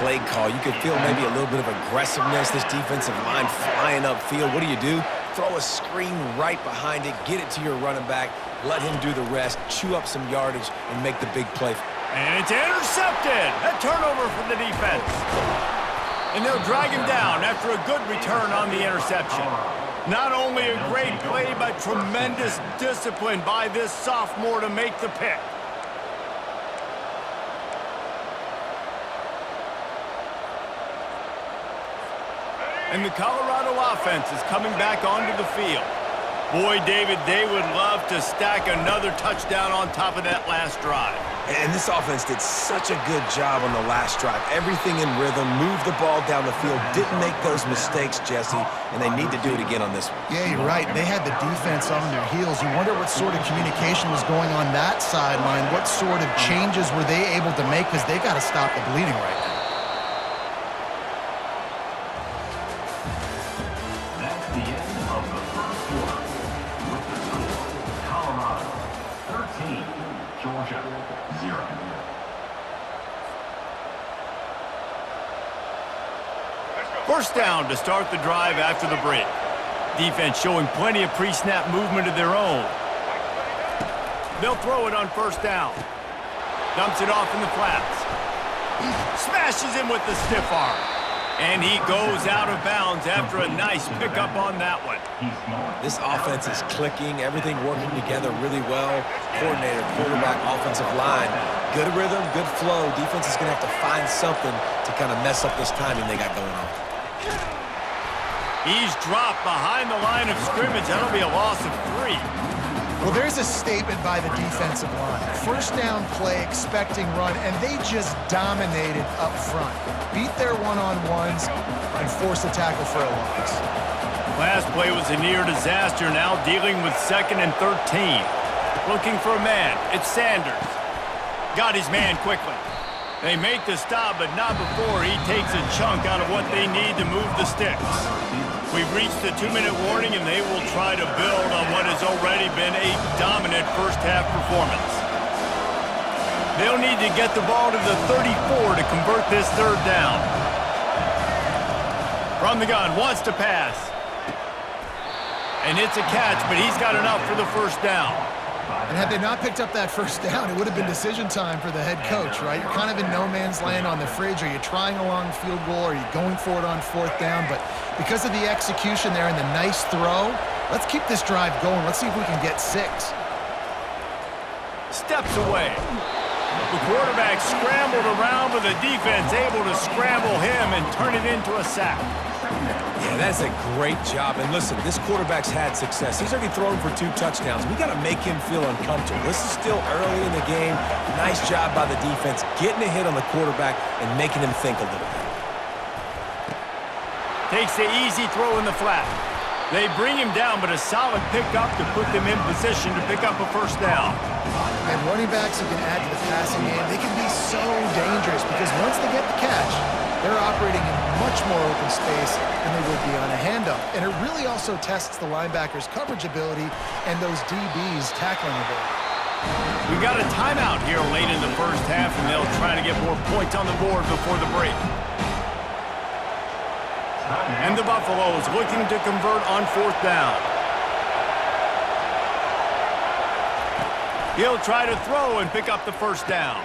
play call. You could feel maybe a little bit of aggressiveness, this defensive line flying upfield. What do? Throw a screen right behind it, get it to your running back, let him do the rest, chew up some yardage, and make the big play. And it's intercepted. A turnover for the defense. And they'll drag him down after a good return on the interception. Not only a great play, but tremendous discipline by this sophomore to make the pick. And the Colorado offense is coming back onto the field. Boy, David, they would love to stack another touchdown on top of that last drive. And this offense did such a good job on the last drive. Everything in rhythm, moved the ball down the field, didn't make those mistakes, Jesse, and they need to do it again on this one. Yeah, you're right. They had the defense on their heels. You wonder what sort of communication was going on that sideline. What sort of changes were they able to make, because they got to stop the bleeding right now. That's the end of the first quarter. With the score, Colorado 13, Georgia 0. First down to start the drive after the break. Defense showing plenty of pre-snap movement of their own. They'll throw it on first down. Dumps it off in the flats. Smashes him with the stiff arm. And he goes out of bounds after a nice pickup on that one. This offense is clicking, everything working together really well. Coordinator, quarterback, offensive line. Good rhythm, good flow. Defense is going to have to find something to kind of mess up this timing they got going on. He's dropped behind the line of scrimmage. That'll be a loss of 3. Well, there's a statement by the defensive line. First down play, expecting run, and they just dominated up front. Beat their one-on-ones and forced a tackle for a loss. Last play was a near disaster, now dealing with 2nd and 13. Looking for a man. It's Sanders. Got his man quickly. They make the stop, but not before he takes a chunk out of what they need to move the sticks. We've reached the 2-minute warning, and they will try to build on what has already been a dominant first-half performance. They'll need to get the ball to the 34 to convert this third down. From the gun, wants to pass. And it's a catch, but he's got enough for the first down. And had they not picked up that first down, it would have been decision time for the head coach, right? You're kind of in no man's land on the fridge. Are you trying a long field goal? Are you going for it on fourth down? But because of the execution there and the nice throw, let's keep this drive going. Let's see if we can get 6. Steps away. The quarterback scrambled around, but the defense able to scramble him and turn it into a sack. Yeah, that's a great job. And listen, this quarterback's had success. He's already thrown for 2 touchdowns. We got to make him feel uncomfortable. This is still early in the game. Nice job by the defense, getting a hit on the quarterback and making him think a little bit. Takes the easy throw in the flat. They bring him down, but a solid pickup to put them in position to pick up a first down. And running backs who can add to the passing game, they can be so dangerous because once they get the catch, they're operating in much more open space than they would be on a handoff. And it really also tests the linebackers' coverage ability and those DBs' tackling ability. We got a timeout here late in the first half, and they'll try to get more points on the board before the break. And the Buffaloes looking to convert on fourth down. He'll try to throw and pick up the first down.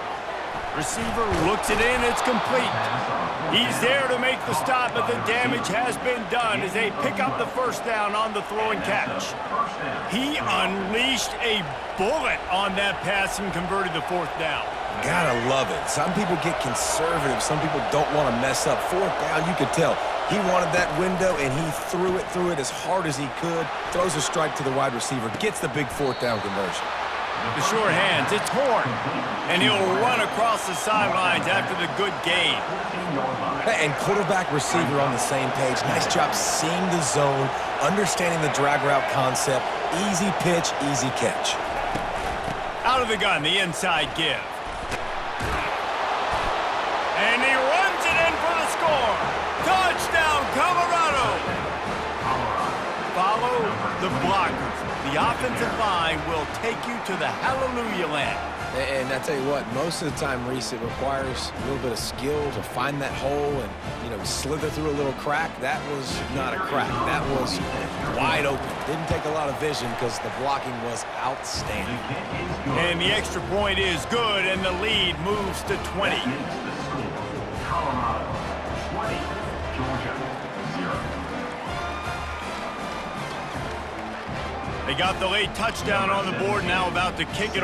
Receiver looks it in, it's complete. He's there to make the stop, but the damage has been done as they pick up the first down on the throw and catch. He unleashed a bullet on that pass and converted the fourth down. Gotta love it. Some people get conservative. Some people don't want to mess up. Fourth down, you could tell. He wanted that window, and he threw it as hard as he could. Throws a strike to the wide receiver. Gets the big fourth down conversion. The short hands, it's Horn. And he'll run across the sidelines after the good gain. And quarterback receiver on the same page. Nice job seeing the zone, understanding the drag route concept. Easy pitch, easy catch. Out of the gun, the inside give. And he runs it in for the score. Touchdown, Colorado. Follow the blockers. The offensive line will take you to the hallelujah land. And I tell you what, most of the time, Reese, it requires a little bit of skill to find that hole and, slither through a little crack. That was not a crack. That was wide open. Didn't take a lot of vision because the blocking was outstanding. And the extra point is good, and the lead moves to 20. That makes the score Colorado 20, Georgia 0. They got the late touchdown on the board, now about to kick it